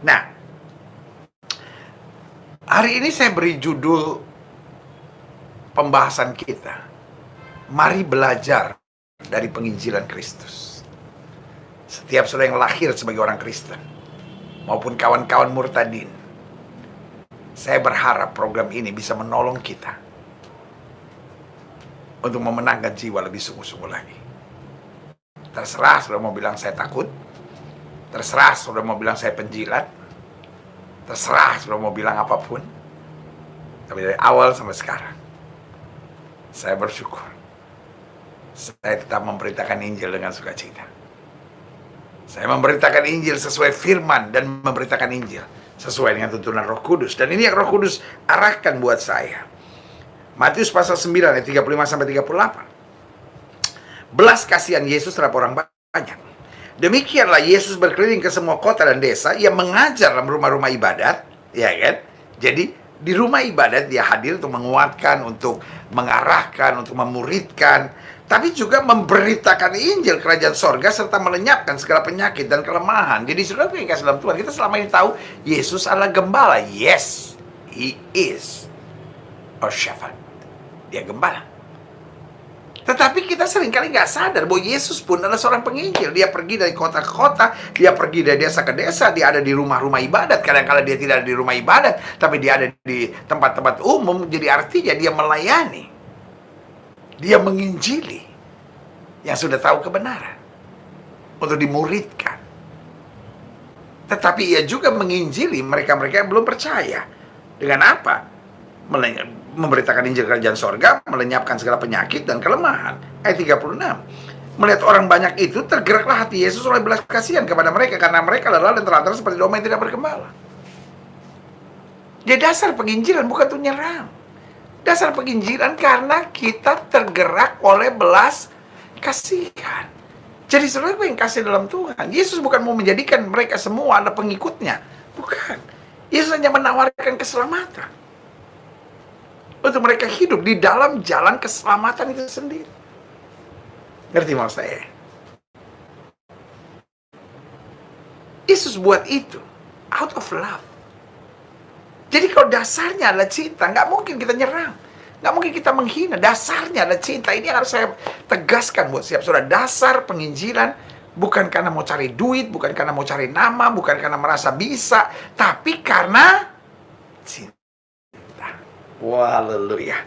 Nah, hari ini saya beri judul pembahasan kita, mari belajar dari penginjilan Kristus. Setiap saudara yang lahir sebagai orang Kristen, maupun kawan-kawan murtadin, saya berharap program ini bisa menolong kita untuk memenangkan jiwa lebih sungguh-sungguh lagi. Terserah saudara mau bilang saya takut, terserah saudara mau bilang saya penjilat, terserah saudara mau bilang apapun. Tapi dari awal sampai sekarang, saya bersyukur saya tetap memberitakan Injil dengan sukacita. Saya memberitakan Injil sesuai firman dan memberitakan Injil sesuai dengan tuntunan Roh Kudus. Dan ini yang Roh Kudus arahkan buat saya. Matius pasal 9 ayat 35 sampai 38. Belas kasihan Yesus terhadap orang banyak. Demikianlah Yesus berkeliling ke semua kota dan desa, ia mengajar dalam rumah-rumah ibadat, ya kan? Jadi di rumah ibadat dia hadir untuk menguatkan, untuk mengarahkan, untuk memuridkan, tapi juga memberitakan Injil kerajaan sorga serta melenyapkan segala penyakit dan kelemahan. Jadi saudara yang kasih dalam Tuhan, kita selama ini tahu Yesus adalah gembala. Yes, He is a shepherd. Dia gembala. Tetapi kita seringkali nggak sadar bahwa Yesus pun adalah seorang penginjil. Dia pergi dari kota ke kota, dia pergi dari desa ke desa, dia ada di rumah-rumah ibadat. Kadang-kadang dia tidak ada di rumah ibadat, tapi dia ada di tempat-tempat umum. Jadi artinya dia melayani, dia menginjili yang sudah tahu kebenaran untuk dimuridkan. Tetapi ia juga menginjili mereka-mereka yang belum percaya. Dengan apa? Memberitakan Injil kerajaan sorga, melenyapkan segala penyakit dan kelemahan. Ayat 36. Melihat orang banyak itu, tergeraklah hati Yesus oleh belas kasihan kepada mereka, karena mereka lelah dan terlantar seperti domba yang tidak bergembala. Jadi dasar penginjilan bukan untuk nyerang. Dasar penginjilan karena kita tergerak oleh belas kasihan. Jadi saudara yang kasih dalam Tuhan, Yesus bukan mau menjadikan mereka semua adalah pengikutnya. Bukan. Yesus hanya menawarkan keselamatan untuk mereka hidup di dalam jalan keselamatan itu sendiri. Ngerti maksud saya? Yesus buat itu out of love. Jadi kalau dasarnya adalah cinta, nggak mungkin kita nyerang, nggak mungkin kita menghina. Dasarnya adalah cinta. Ini yang harus saya tegaskan buat siap saudara. Dasar penginjilan bukan karena mau cari duit, bukan karena mau cari nama, bukan karena merasa bisa, tapi karena cinta. Wah, haleluya.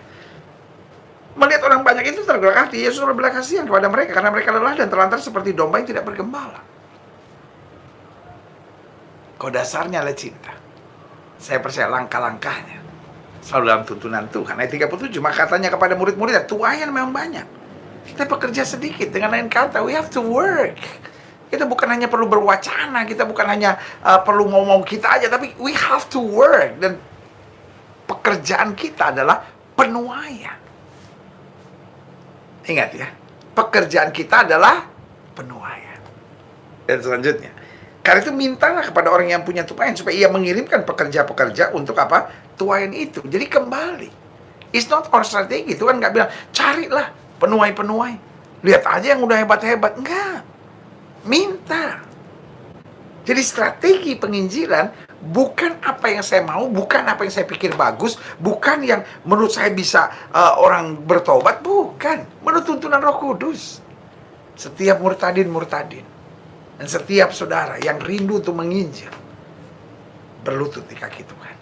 Melihat orang banyak itu tergerak hati Yesus oleh belas kasihan kepada mereka, karena mereka lelah dan terlantar seperti domba yang tidak bergembala. Kau dasarnya adalah cinta. Saya percaya langkah-langkahnya selalu dalam tuntunan Tuhan. Ayat 37, maka katanya kepada murid-muridnya, tuayan memang banyak, kita bekerja sedikit. Dengan lain kata, we have to work. Kita bukan hanya perlu berwacana, kita bukan hanya perlu ngomong kita aja, tapi we have to work. Dan pekerjaan kita adalah penuaian. Ingat ya, pekerjaan kita adalah penuaian. Dan selanjutnya, karena itu mintalah kepada orang yang punya tuayan supaya ia mengirimkan pekerja-pekerja untuk apa? Tuayan itu. Jadi kembali, it's not our strategy. Tuhan nggak bilang carilah penuai-penuai, lihat aja yang udah hebat-hebat. Enggak, minta. Jadi strategi penginjilan bukan apa yang saya mau, bukan apa yang saya pikir bagus, bukan yang menurut saya bisa orang bertobat, bukan. Menurut tuntunan Roh Kudus. Setiap murtadin dan setiap saudara yang rindu untuk menginjil, berlutut di kaki Tuhan,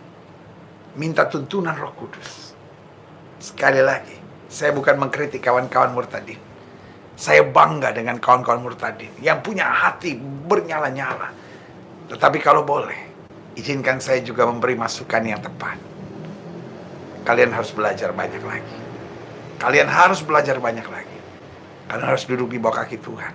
minta tuntunan Roh Kudus. Sekali lagi, saya bukan mengkritik kawan-kawan murtadin. Saya bangga dengan kawan-kawan murtadin yang punya hati bernyala-nyala. Tetapi kalau boleh, izinkan saya juga memberi masukan yang tepat. Kalian harus belajar banyak lagi. Kalian harus belajar banyak lagi. Kalian harus duduk di bawah kaki Tuhan.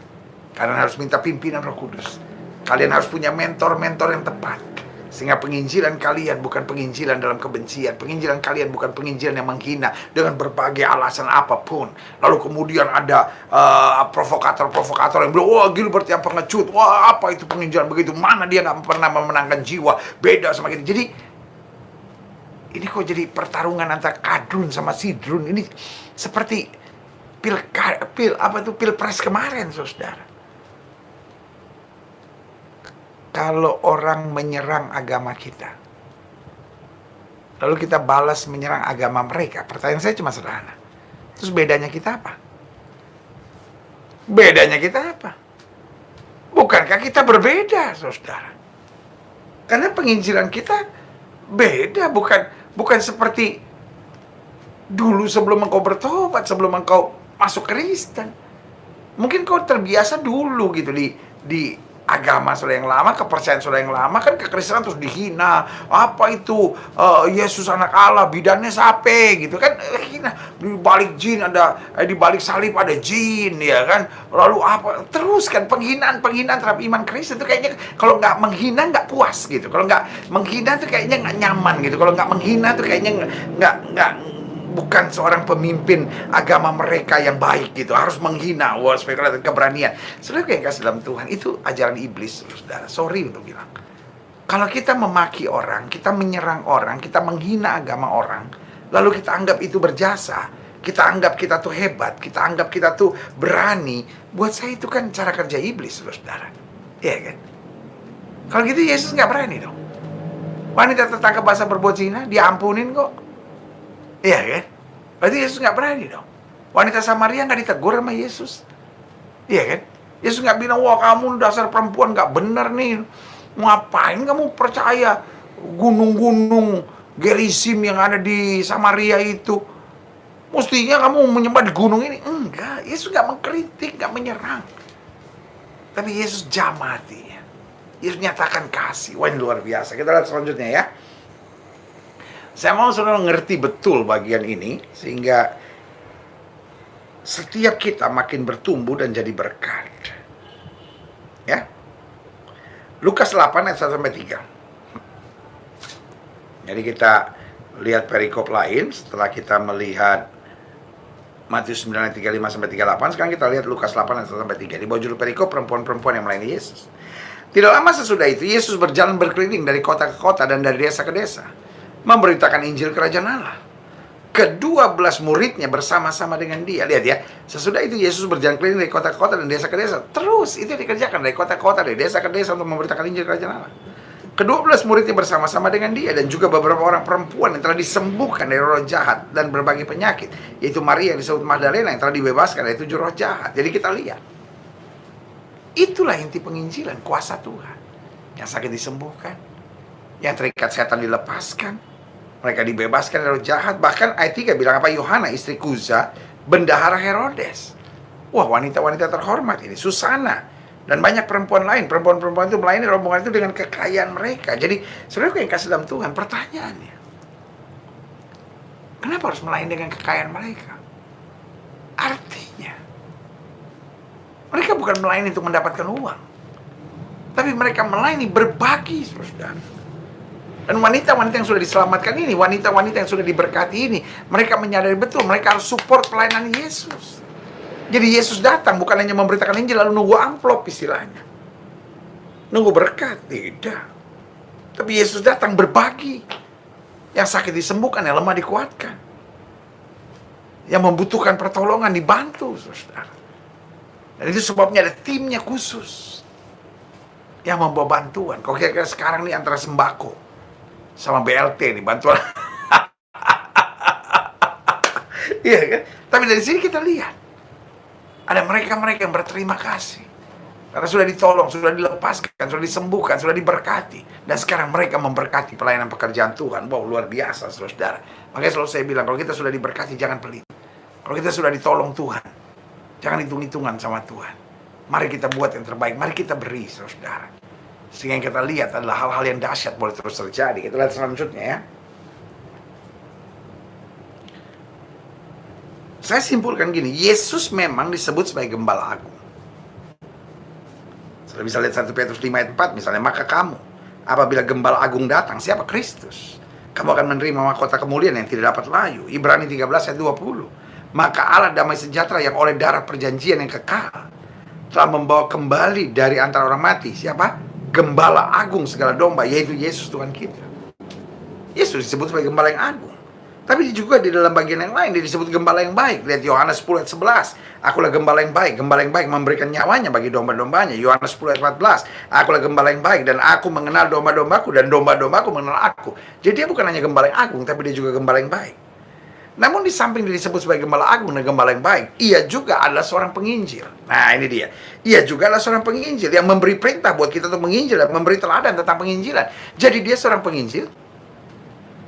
Kalian harus minta pimpinan Roh Kudus. Kalian harus punya mentor-mentor yang tepat. Sehingga penginjilan kalian bukan penginjilan dalam kebencian. Penginjilan kalian bukan penginjilan yang menghina dengan berbagai alasan apapun. Lalu kemudian ada provokator-provokator yang bilang, wah Gilbert yang pengecut, wah apa itu penginjilan begitu, mana dia gak pernah memenangkan jiwa, beda sama kita. Jadi ini kok jadi pertarungan antara Kadrun sama Sidrun. Ini seperti pilpres kemarin, saudara. kalau orang menyerang agama kita, lalu kita balas menyerang agama mereka? Pertanyaan saya cuma sederhana. Terus bedanya kita apa? Bedanya kita apa? Bukankah kita berbeda, saudara? Karena penginjilan kita beda, bukan seperti dulu sebelum engkau bertobat, sebelum engkau masuk Kristen. Mungkin kau terbiasa dulu gitu di agama sudah yang lama, kepercayaan sudah yang lama, kan kekristenan terus dihina. Apa itu Yesus anak Allah, bidannya sape gitu kan, hina. Di balik jin ada, di balik salib ada jin, ya kan. Lalu apa? Terus kan penghinaan terhadap iman Kristen itu kayaknya kalau nggak menghina nggak puas gitu. Kalau nggak menghina tuh kayaknya nggak nyaman gitu. Kalau nggak menghina tuh kayaknya nggak bukan seorang pemimpin agama mereka yang baik gitu, harus menghina, supaya kelihatan keberanian. Saudara yang kasih dalam Tuhan, itu ajaran iblis, saudara. Sorry untuk bilang, kalau kita memaki orang, kita menyerang orang, kita menghina agama orang, lalu kita anggap itu berjasa, kita anggap kita tuh hebat, kita anggap kita tuh berani, buat saya itu kan cara kerja iblis, saudara. Iya kan? Kalau gitu Yesus nggak berani dong. Wanita tertangkap basah berbuat zina, diampunin kok. Iya kan? Berarti Yesus nggak berani dong. Wanita Samaria nggak ditegur sama Yesus. Iya kan? Yesus nggak bilang, wah kamu dasar perempuan nggak bener nih. Ngapain kamu percaya gunung-gunung Gerizim yang ada di Samaria itu? Mestinya kamu menyembah di gunung ini. Enggak, Yesus nggak mengkritik, nggak menyerang. Tapi Yesus jamah hatinya. Yesus nyatakan kasih. Wah, ini luar biasa. Kita lihat selanjutnya ya. Saya mau saudara ngerti betul bagian ini, sehingga setiap kita makin bertumbuh dan jadi berkat. Ya. Lukas 8 ayat 1 sampai 3. Jadi kita lihat perikop lain setelah kita melihat Matius 9 ayat 35 sampai 38. Sekarang kita lihat Lukas 8 ayat 1 sampai 3. Di bawah judul perikop perempuan-perempuan yang melayani Yesus. Tidak lama sesudah itu Yesus berjalan berkeliling dari kota ke kota dan dari desa ke desa, memberitakan Injil Kerajaan Allah. Ke-12 muridnya bersama-sama dengan dia. Lihat ya, sesudah itu Yesus berjalan keliling dari kota ke kota dan desa ke desa. Terus itu dikerjakan dari kota ke kota, dari desa ke desa untuk memberitakan Injil Kerajaan Allah. Ke-12 muridnya bersama-sama dengan dia dan juga beberapa orang perempuan yang telah disembuhkan dari roh jahat dan berbagai penyakit, yaitu Maria yang disebut Magdalena yang telah dibebaskan dari 7 roh jahat. Jadi kita lihat, itulah inti penginjilan, kuasa Tuhan. Yang sakit disembuhkan, yang terikat setan dilepaskan, mereka dibebaskan dari roh jahat. Bahkan ayat 3 bilang apa? Yohana istri Kuza, bendahara Herodes. Wah, wanita-wanita terhormat ini, Susana, dan banyak perempuan lain. Perempuan-perempuan itu melayani rombongan itu dengan kekayaan mereka. Jadi, saudara yang kasih dalam Tuhan, pertanyaannya, kenapa harus melayani dengan kekayaan mereka? Artinya, mereka bukan melayani untuk mendapatkan uang, tapi mereka melayani berbagi, saudara. Dan wanita-wanita yang sudah diselamatkan ini, wanita-wanita yang sudah diberkati ini, mereka menyadari betul, mereka harus support pelayanan Yesus. Jadi Yesus datang bukan hanya memberitakan Injil lalu nunggu amplop istilahnya, nunggu berkat, tidak. Tapi Yesus datang berbagi. Yang sakit disembuhkan, yang lemah dikuatkan, yang membutuhkan pertolongan dibantu, saudara. Dan itu sebabnya ada timnya khusus yang membawa bantuan. Kalau kira-kira sekarang nih antara sembako sama BLT nih bantuan. Iya kan? Tapi dari sini kita lihat ada mereka-mereka yang berterima kasih karena sudah ditolong, sudah dilepaskan, sudah disembuhkan, sudah diberkati, dan sekarang mereka memberkati pelayanan pekerjaan Tuhan. Wow, luar biasa, saudara. Makanya selalu saya bilang, kalau kita sudah diberkati jangan pelit. Kalau kita sudah ditolong Tuhan, jangan hitung-hitungan sama Tuhan. Mari kita buat yang terbaik, mari kita beri, saudara. Sehingga yang kita lihat adalah hal-hal yang dahsyat boleh terus terjadi. Kita lihat selanjutnya ya. Saya simpulkan gini, Yesus memang disebut sebagai Gembala Agung. Sudah bisa lihat 1 Petrus 5 ayat 4 misalnya, maka kamu, apabila Gembala Agung datang, siapa? Kristus, kamu akan menerima mahkota kemuliaan yang tidak dapat layu. Ibrani 13 ayat 20. Maka Allah damai sejahtera yang oleh darah perjanjian yang kekal telah membawa kembali dari antara orang mati, siapa? Gembala Agung segala domba, yaitu Yesus Tuhan kita. Yesus disebut sebagai Gembala yang agung. Tapi juga di dalam bagian yang lain dia disebut gembala yang baik. Lihat Yohanes 10 ayat 11. Akulah gembala yang baik. Gembala yang baik memberikan nyawanya bagi domba-dombanya. Yohanes 10 ayat 14. Akulah gembala yang baik dan aku mengenal domba-dombaku dan domba-dombaku mengenal aku. Jadi dia bukan hanya gembala yang agung, tapi dia juga gembala yang baik. Namun di samping dia disebut sebagai gembala agung dan gembala yang baik, ia juga adalah seorang penginjil. Nah ini dia. Ia juga adalah seorang penginjil yang memberi perintah buat kita untuk menginjil dan memberi teladan tentang penginjilan. Jadi dia seorang penginjil.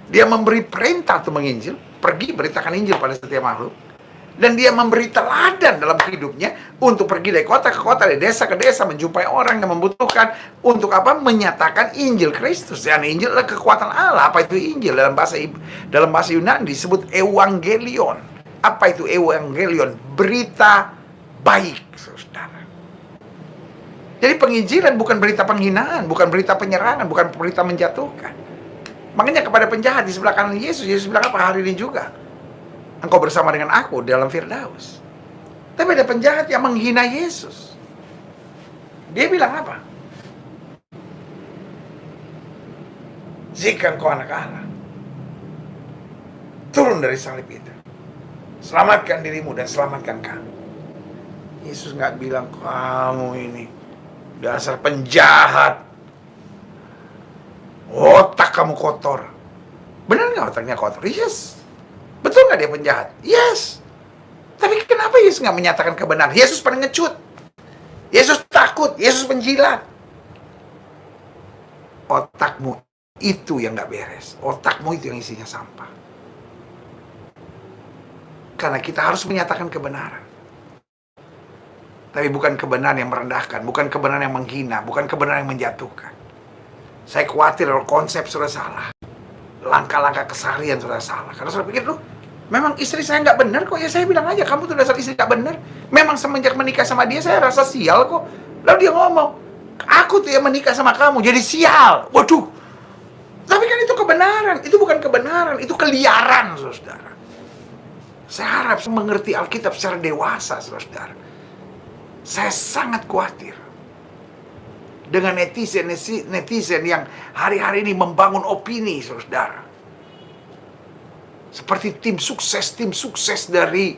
Dia memberi perintah untuk menginjil, pergi beritakan Injil pada setiap makhluk. Dan dia memberi teladan dalam hidupnya untuk pergi dari kota ke kota, dari desa ke desa, menjumpai orang yang membutuhkan untuk apa? Menyatakan Injil Kristus. Dan Injil adalah kekuatan Allah. Apa itu Injil? Dalam bahasa Yunani disebut evangelion. Apa itu evangelion? Berita baik, saudara. Jadi penginjilan bukan berita penghinaan, bukan berita penyerangan, bukan berita menjatuhkan. Makanya kepada penjahat di sebelah kanan Yesus bilang apa hari ini juga? Engkau bersama dengan aku dalam Firdaus. Tapi ada penjahat yang menghina Yesus. Dia bilang apa? Jika engkau anak Allah, turun dari salib itu. Selamatkan dirimu dan selamatkan kami. Yesus nggak bilang kamu ini dasar penjahat. Otak kamu kotor. Benar nggak otaknya kotor? Yes. Betul nggak dia penjahat? Yes. Tapi kenapa Yesus nggak menyatakan kebenaran? Yesus pernah ngecut. Yesus takut. Yesus penjilat. Otakmu itu yang nggak beres. Otakmu itu yang isinya sampah. Karena kita harus menyatakan kebenaran. Tapi bukan kebenaran yang merendahkan. Bukan kebenaran yang menghina. Bukan kebenaran yang menjatuhkan. Saya khawatir kalau konsep sudah salah. Langkah-langkah keseharian sudah salah. Karena saya pikir, loh, memang istri saya nggak benar kok. Ya saya bilang aja, kamu tuh dasar istri nggak benar. Memang semenjak menikah sama dia, saya rasa sial kok. Lalu dia ngomong, aku tuh yang menikah sama kamu, jadi sial. Waduh. Tapi kan itu kebenaran. Itu bukan kebenaran, itu keliaran, saudara. Saya harap mengerti Alkitab secara dewasa, saudara. Saya sangat khawatir dengan netizen yang hari-hari ini membangun opini, saudara. Seperti tim sukses dari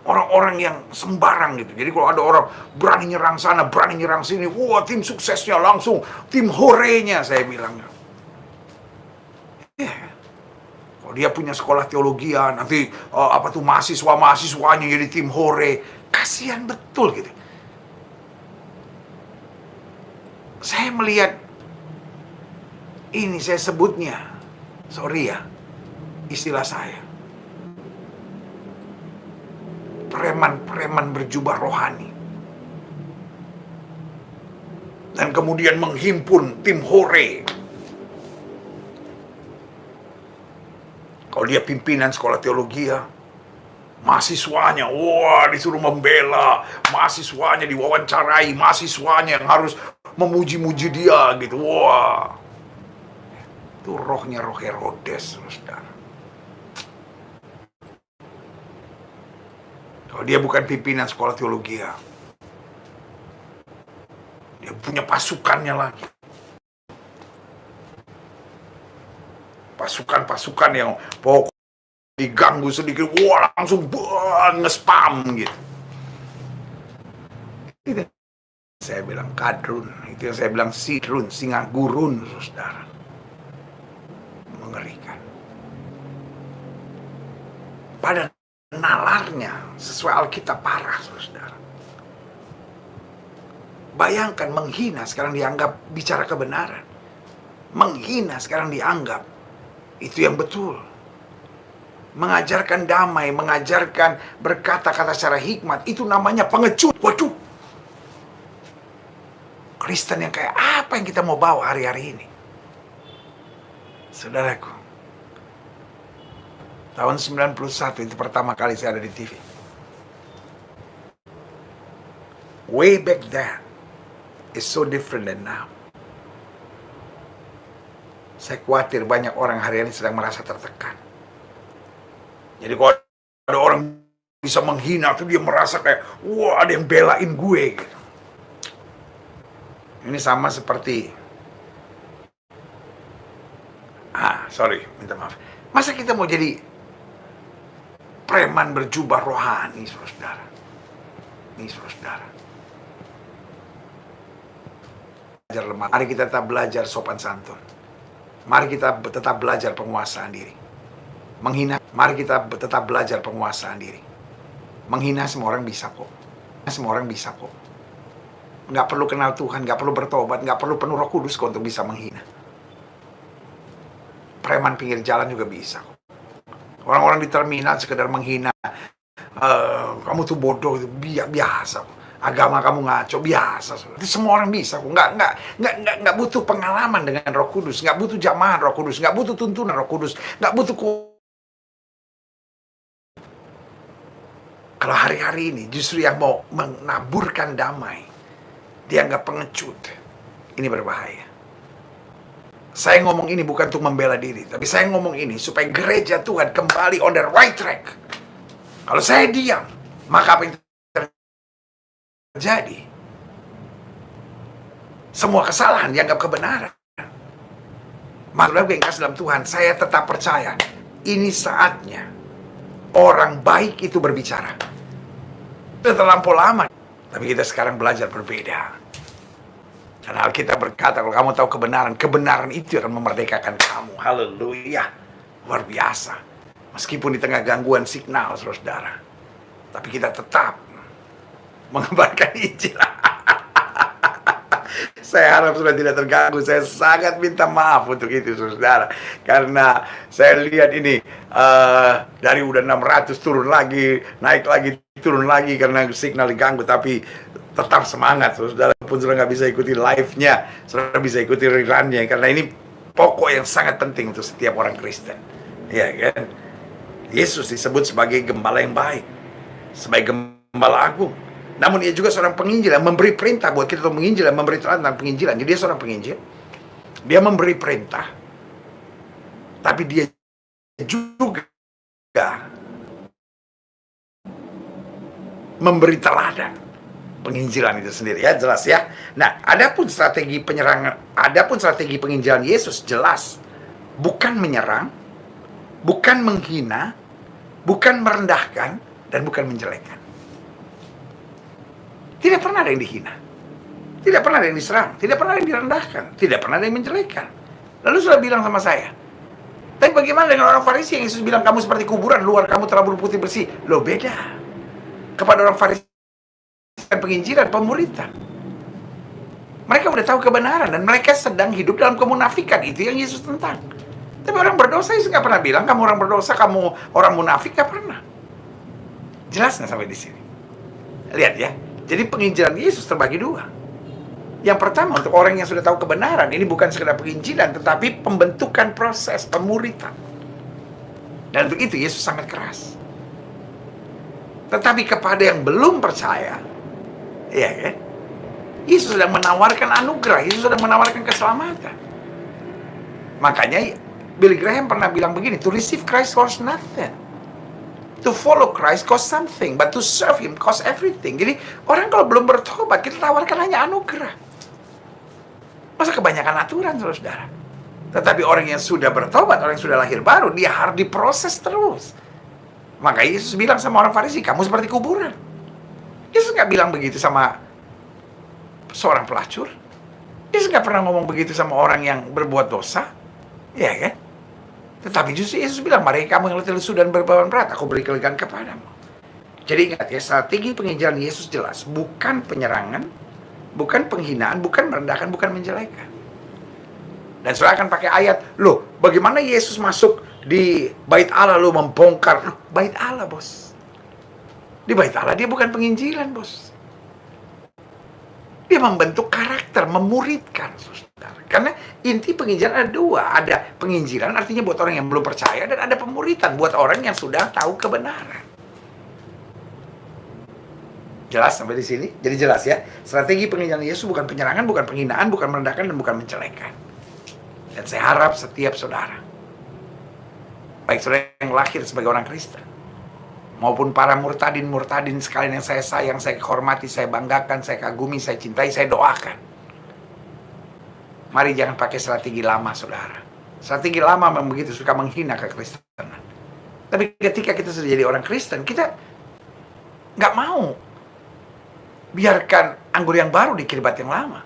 orang-orang yang sembarang gitu. Jadi kalau ada orang berani nyerang sana, berani nyerang sini, wah tim suksesnya langsung, tim horenya saya bilang. Kalau dia punya sekolah teologi, nanti mahasiswanya jadi tim hore. Kasihan betul gitu. Saya melihat ini, saya sebutnya, sorry ya, istilah saya, preman-preman berjubah rohani. Dan kemudian menghimpun tim hore. Kalau dia pimpinan sekolah teologi, mahasiswanya, wah disuruh membela, mahasiswanya diwawancarai, mahasiswanya yang harus memuji-muji dia gitu. Wah, itu rohnya roh Herodes, saudara. Kalau dia bukan pimpinan sekolah teologi, dia punya pasukannya lagi. Pasukan-pasukan yang pokok diganggu sedikit, wah langsung nge-spam gitu. Saya bilang kadrun, itu yang saya bilang sidrun, singa gurun, saudara. Mengerikan. Pada nalarnya, sesuai Alkitab parah, saudara. Bayangkan menghina sekarang dianggap bicara kebenaran. Menghina sekarang dianggap itu yang betul. Mengajarkan damai, mengajarkan berkata-kata secara hikmat, itu namanya pengecut. Waduh. Kristen yang kayak apa yang kita mau bawa hari-hari ini? Saudaraku, tahun 91 itu pertama kali saya ada di TV. Way back then is so different than now. Saya khawatir banyak orang hari ini sedang merasa tertekan. Jadi kalau ada orang bisa menghina tuh dia merasa kayak, wah ada yang belain gue gitu. Ini sama seperti sorry, minta maaf. Masa kita mau jadi preman berjubah rohani, saudara? Nih, saudara. Belajar lemah. Mari kita tetap belajar sopan santun. Mari kita tetap belajar penguasaan diri. Menghina, mari kita tetap belajar penguasaan diri. Menghina semua orang bisa kok. Semua orang bisa kok. Nggak perlu kenal Tuhan, nggak perlu bertobat, nggak perlu penuh Roh Kudus kok untuk bisa menghina. Preman pinggir jalan juga bisa kok. Orang-orang di terminal sekedar menghina. Kamu tuh bodoh, biasa kok. Agama kamu ngaco, biasa. Itu semua orang bisa kok. Nggak butuh pengalaman dengan Roh Kudus, nggak butuh jamahan Roh Kudus, nggak butuh tuntunan Roh Kudus, nggak butuh. Kalau hari-hari ini justru yang mau menaburkan damai, dianggap pengecut, ini berbahaya. Saya ngomong ini bukan untuk membela diri, tapi saya ngomong ini supaya gereja Tuhan kembali on the right track. Kalau saya diam, maka apa yang terjadi? Semua kesalahan dianggap kebenaran. Maksudnya yang kasih dalam Tuhan, saya tetap percaya ini saatnya orang baik itu berbicara. Sudah terlampau lama, tapi kita sekarang belajar berbeda. Dan Alkitab berkata, kalau kamu tahu kebenaran, kebenaran itu akan memerdekakan kamu. Haleluya. Luar biasa. Meskipun di tengah gangguan signal, saudara. Tapi kita tetap mengabarkan Injil. Saya harap sudah tidak terganggu. Saya sangat minta maaf untuk itu, saudara. Karena saya lihat ini, dari udah 600 turun lagi, naik lagi, turun lagi karena signal diganggu. Tapi tetap semangat, saudara. Pun sudah nggak bisa ikuti live-nya, saudara bisa ikuti rerun-nya. Karena ini pokok yang sangat penting untuk setiap orang Kristen. Ya kan? Yesus disebut sebagai gembala yang baik, sebagai gembala agung. Namun dia juga seorang penginjil yang memberi perintah buat kita untuk menginjil dan memberi tentang penginjilan. Jadi dia seorang penginjil. Dia memberi perintah. Tapi dia juga memberi teladan. Penginjilan itu sendiri, ya, jelas ya. Nah, adapun strategi penyerangan, adapun strategi penginjilan Yesus jelas bukan menyerang, bukan menghina, bukan merendahkan, dan bukan menjelekkan. Tidak pernah ada yang dihina, tidak pernah ada yang diserang, tidak pernah ada yang direndahkan, tidak pernah ada yang menjelekkan. Lalu sudah bilang sama saya, tapi bagaimana dengan orang Farisi yang Yesus bilang kamu seperti kuburan, luar kamu terabur putih bersih? Loh, beda. Kepada orang Farisi penginjilan, pemuritan. Mereka udah tahu kebenaran dan mereka sedang hidup dalam kemunafikan. Itu yang Yesus tentang. Tapi orang berdosa Yesus nggak pernah bilang kamu orang berdosa, kamu orang munafik, nggak pernah. Jelas nggak sampai di sini? Lihat ya. Jadi penginjilan Yesus terbagi dua. Yang pertama untuk orang yang sudah tahu kebenaran, ini bukan sekedar penginjilan, tetapi pembentukan proses pemuritan. Dan untuk itu Yesus sangat keras. Tetapi kepada yang belum percaya, ya kan? Yesus sedang menawarkan anugerah, Yesus sedang menawarkan keselamatan. Makanya Billy Graham pernah bilang begini, to receive Christ costs nothing. To follow Christ costs something, but to serve Him costs everything. Jadi orang kalau belum bertobat, kita tawarkan hanya anugerah. Masa kebanyakan aturan, saudara? Tetapi orang yang sudah bertobat, orang yang sudah lahir baru, dia harus diproses terus. Maka Yesus bilang sama orang Farisi, kamu seperti kuburan. Yesus nggak bilang begitu sama seorang pelacur. Yesus nggak pernah ngomong begitu sama orang yang berbuat dosa. Ya kan? Tetapi justru Yesus bilang, mari kamu yang letih lesu dan berbeban berat, aku beri kelegaan kepadamu. Jadi ingat ya, strategi penginjilan Yesus jelas. Bukan penyerangan, bukan penghinaan, bukan merendahkan, bukan menjelekan. Dan saudara akan pakai ayat, loh bagaimana Yesus masuk di bait Allah, lo membongkar. Loh, bait Allah, bos. Di bait Allah dia bukan penginjilan, bos. Dia membentuk karakter, memuridkan, saudara. Karena inti penginjilan ada dua. Ada penginjilan artinya buat orang yang belum percaya, dan ada pemuritan buat orang yang sudah tahu kebenaran. Jelas sampai di sini? Jadi jelas ya. Strategi penginjilan Yesus bukan penyerangan, bukan penghinaan, bukan merendahkan, dan bukan menjelekan. Dan saya harap setiap saudara, baik saudara yang lahir sebagai orang Kristen, maupun para murtadin sekalian yang saya sayang, saya hormati, saya banggakan, saya kagumi, saya cintai, saya doakan. Mari jangan pakai strategi lama, saudara. Strategi lama memang begitu, suka menghina kekristenan. Tapi ketika kita sudah jadi orang Kristen, kita nggak mau biarkan anggur yang baru dikiribat yang lama.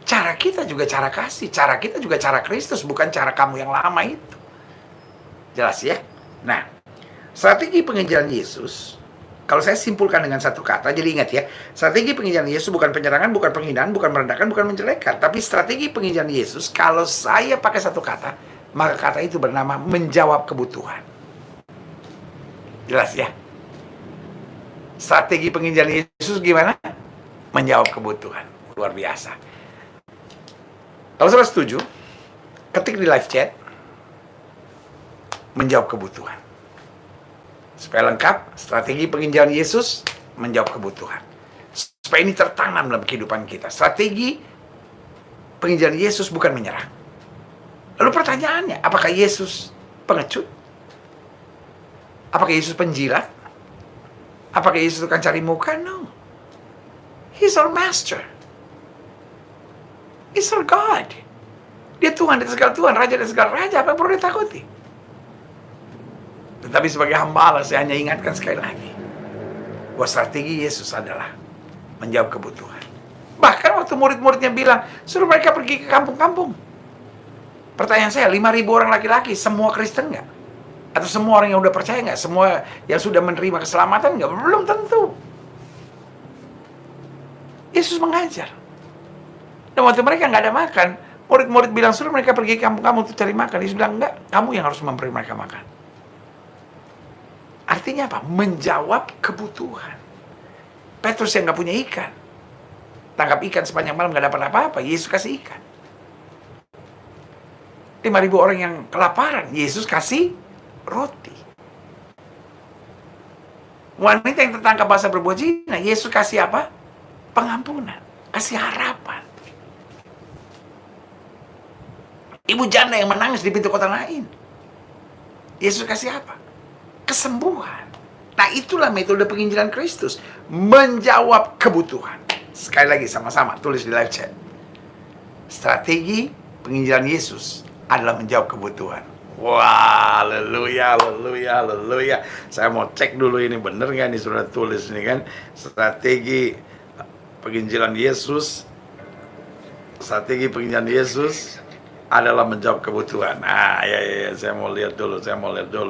Cara kita juga cara kasih, cara kita juga cara Kristus, bukan cara kamu yang lama itu. Jelas ya? Nah, strategi penginjilan Yesus, kalau saya simpulkan dengan satu kata, jadi ingat ya, strategi penginjilan Yesus bukan penyerangan, bukan penghinaan, bukan merendahkan, bukan menjelekan. Tapi strategi penginjilan Yesus, kalau saya pakai satu kata, maka kata itu bernama menjawab kebutuhan. Jelas ya? Strategi penginjilan Yesus gimana? Menjawab kebutuhan. Luar biasa. Kalau saudara setuju, ketik di live chat, menjawab kebutuhan. Supaya lengkap, strategi penginjilan Yesus menjawab kebutuhan. Supaya ini tertanam dalam kehidupan kita. Strategi penginjilan Yesus bukan menyerang. Lalu pertanyaannya, apakah Yesus pengecut? Apakah Yesus penjilat? Apakah Yesus tukang cari muka? No. He's our master. He's our God. Dia Tuhan di segala Tuhan, Raja di segala Raja. Apa yang perlu ditakuti? Tetapi sebagai hamba, saya hanya ingatkan sekali lagi bahwa strategi Yesus adalah menjawab kebutuhan. Bahkan waktu murid-muridnya bilang, suruh mereka pergi ke kampung-kampung. Pertanyaan saya, 5.000 orang laki-laki, semua Kristen nggak? Atau semua orang yang udah percaya nggak? Semua yang sudah menerima keselamatan nggak? Belum tentu. Yesus mengajar. Dan waktu mereka nggak ada makan, murid-murid bilang, suruh mereka pergi ke kampung-kampung untuk cari makan. Yesus bilang, enggak, kamu yang harus memberi mereka makan. Artinya apa? Menjawab kebutuhan. Petrus yang nggak punya ikan, tangkap ikan sepanjang malam nggak dapat apa-apa, Yesus kasih ikan. 5.000 orang yang kelaparan, Yesus kasih roti. Wanita yang tertangkap basah berbuat zina, Yesus kasih apa? Pengampunan, kasih harapan. Ibu janda yang menangis di pintu kota lain, Yesus kasih apa? Kesembuhan. Nah, itulah metode penginjilan Kristus, menjawab kebutuhan. Sekali lagi sama-sama tulis di live chat. Strategi penginjilan Yesus adalah menjawab kebutuhan. Wah, haleluya, haleluya, haleluya. Saya mau cek dulu ini bener nggak nih, sudah tulis nih kan. Strategi penginjilan Yesus, strategi penginjilan Yesus adalah menjawab kebutuhan. Ah, ya, saya mau lihat dulu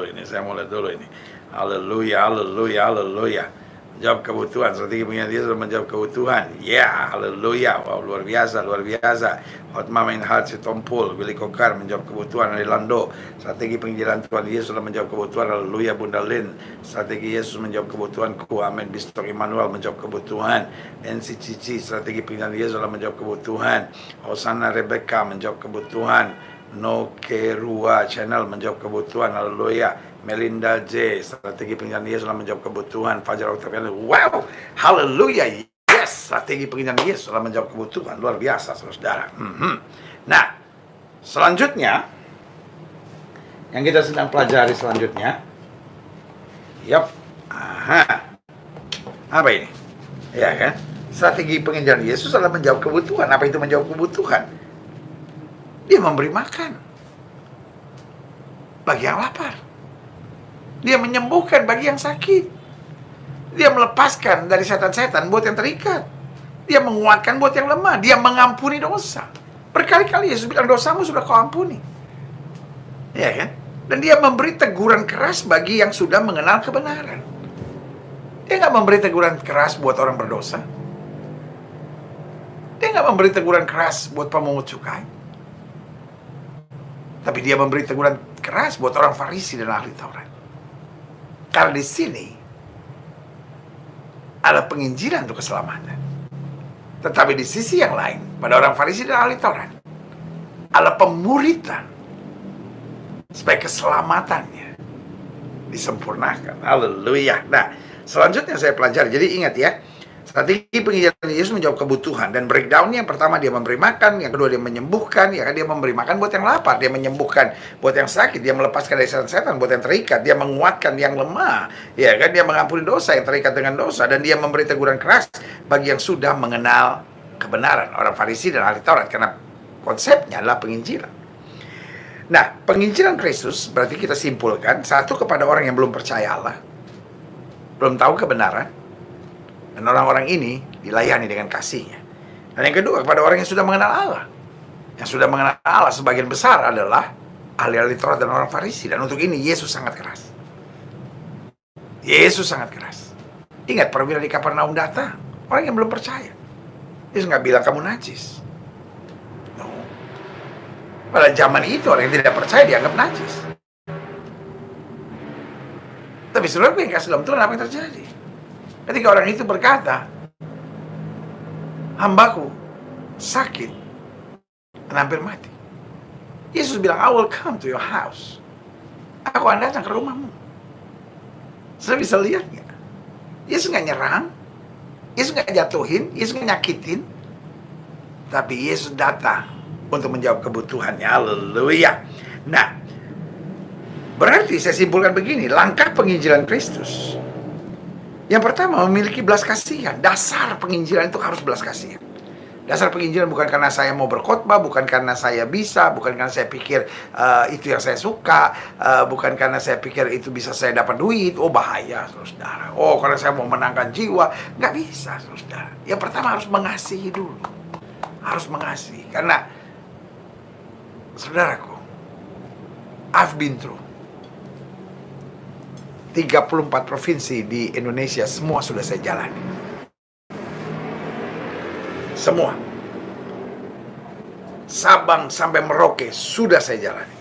ini. Haleluya, haleluya, haleluya. Menjawab kebutuhan, strategi penginjilan Yesus menjawab kebutuhan. Ya, haleluya. Wow, luar biasa, luar biasa. Hotma main hal si Tompul, Willy Kokar menjawab kebutuhan dari Lando. Strategi penginjilan Tuhan Yesus adalah menjawab kebutuhan. Haleluya, Bunda Lin. Strategi Yesus menjawab kebutuhanku. Amin. Bistok Immanuel menjawab kebutuhan. NC Cici, strategi penginjilan Yesus adalah menjawab kebutuhan. Hosanna Rebecca menjawab kebutuhan. No Kerua Channel menjawab kebutuhan. Haleluya. Melinda J, strategi penginjilan Yesus adalah menjawab kebutuhan. Fajar Octavian, wow, haleluya, yes, strategi penginjilan Yesus adalah menjawab kebutuhan. Luar biasa, saudara. Nah, selanjutnya yang kita sedang pelajari selanjutnya, apa ini? Ya kan? Strategi penginjilan Yesus adalah menjawab kebutuhan. Apa itu menjawab kebutuhan? Dia memberi makan bagi yang lapar. Dia menyembuhkan bagi yang sakit. Dia melepaskan dari setan-setan buat yang terikat. Dia menguatkan buat yang lemah. Dia mengampuni dosa. Berkali-kali Yesus bilang, dosamu sudah kau ampuni. Ya kan? Dan dia memberi teguran keras bagi yang sudah mengenal kebenaran. Dia nggak memberi teguran keras buat orang berdosa. Dia nggak memberi teguran keras buat pemungut cukai. Tapi dia memberi teguran keras buat orang Farisi dan ahli Taurat. Karena di sini ada penginjilan untuk keselamatan. Tetapi di sisi yang lain, pada orang Farisi dan ahli Taurat, ada pemuritan supaya keselamatannya disempurnakan. Haleluya. Nah, selanjutnya saya pelajari. Jadi ingat ya, strategi penginjilan Yesus menjawab kebutuhan. Dan breakdownnya, yang pertama dia memberi makan, yang kedua dia menyembuhkan. Ya kan, dia memberi makan buat yang lapar, dia menyembuhkan buat yang sakit, dia melepaskan dari setan-setan buat yang terikat, dia menguatkan yang lemah, ya kan, dia mengampuni dosa yang terikat dengan dosa, dan dia memberi teguran keras bagi yang sudah mengenal kebenaran, orang Farisi dan ahli Taurat, karena konsepnya adalah penginjilan. Nah, penginjilan Kristus berarti kita simpulkan, satu, kepada orang yang belum percaya Allah, belum tahu kebenaran, dan orang-orang ini dilayani dengan kasih-Nya. Dan yang kedua, kepada orang yang sudah mengenal Allah. Yang sudah mengenal Allah sebagian besar adalah ahli-ahli Taurat dan orang Farisi. Dan untuk ini Yesus sangat keras. Yesus sangat keras. Ingat perwira di Kapernaum datang, orang yang belum percaya. Yesus nggak bilang kamu najis. No. Pada zaman itu orang yang tidak percaya dianggap najis. Tapi saudara yang kasih dalam Tuhan, apa yang terjadi? Ketika orang itu berkata, hambaku sakit dan hampir mati, Yesus bilang, I will come to your house. Aku akan datang ke rumahmu. Saya bisa lihat nggak? Yesus nggak nyerang, Yesus nggak jatuhin, Yesus nggak nyakitin, tapi Yesus datang untuk menjawab kebutuhannya. Haleluya. Nah, berarti saya simpulkan begini, langkah penginjilan Kristus. Yang pertama, memiliki belas kasihan. Dasar penginjilan itu harus belas kasihan. Dasar penginjilan bukan karena saya mau berkhotbah, bukan karena saya bisa, bukan karena saya pikir itu yang saya suka, bukan karena saya pikir itu bisa saya dapat duit. Oh bahaya, saudara. Oh karena saya mau menangkan jiwa. Nggak bisa, saudara. Yang pertama harus mengasihi dulu. Harus mengasihi. Karena, saudaraku, I've been through 34 provinsi di Indonesia, semua sudah saya jalani. Semua. Sabang sampai Merauke sudah saya jalani.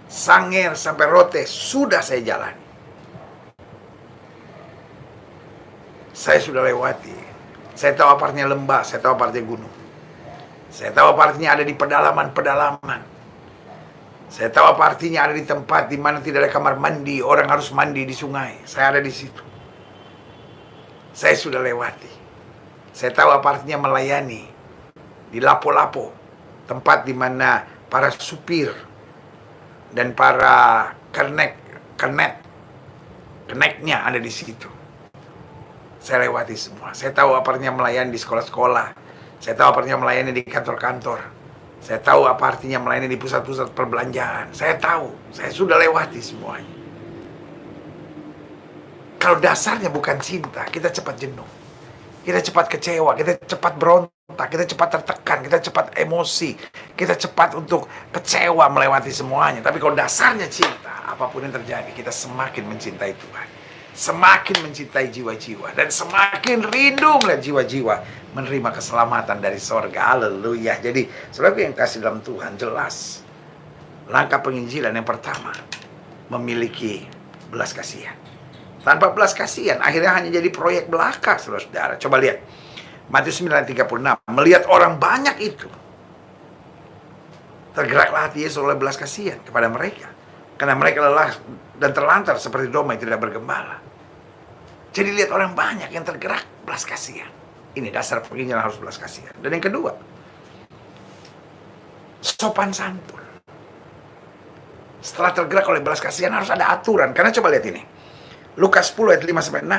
Sangir sampai Rote sudah saya jalani. Saya sudah lewati. Saya tahu apa artinya lembah, saya tahu apa artinya gunung. Saya tahu apa artinya ada di pedalaman-pedalaman. Saya tahu apa artinya ada di tempat di mana tidak ada kamar mandi, orang harus mandi di sungai. Saya ada di situ. Saya sudah lewati. Saya tahu apa artinya melayani di lapo-lapo, tempat di mana para supir dan para keneknya ada di situ. Saya lewati semua. Saya tahu apa artinya melayani di sekolah-sekolah. Saya tahu apa artinya melayani di kantor-kantor. Saya tahu apa artinya melayani di pusat-pusat perbelanjaan. Saya tahu, saya sudah lewati semuanya. Kalau dasarnya bukan cinta, kita cepat jenuh. Kita cepat kecewa, kita cepat berontak, kita cepat tertekan, kita cepat emosi, kita cepat untuk kecewa melewati semuanya. Tapi kalau dasarnya cinta, apapun yang terjadi, kita semakin mencintai Tuhan. Semakin mencintai jiwa-jiwa dan semakin rindu melihat jiwa-jiwa menerima keselamatan dari sorga. Haleluya. Jadi saudara yang kasih dalam Tuhan, jelas langkah penginjilan yang pertama, memiliki belas kasihan. Tanpa belas kasihan akhirnya hanya jadi proyek belaka, saudara-saudara. Coba lihat Matius 9:36. Melihat orang banyak itu, tergeraklah hati Yesus oleh belas kasihan kepada mereka, karena mereka lelah dan terlantar seperti domba yang tidak bergembala. Jadi lihat orang banyak yang tergerak, belas kasihan. Ini dasar penginjilan, harus belas kasihan. Dan yang kedua, sopan santun. Setelah tergerak oleh belas kasihan harus ada aturan. Karena coba lihat ini, Lukas 10 ayat 5-6.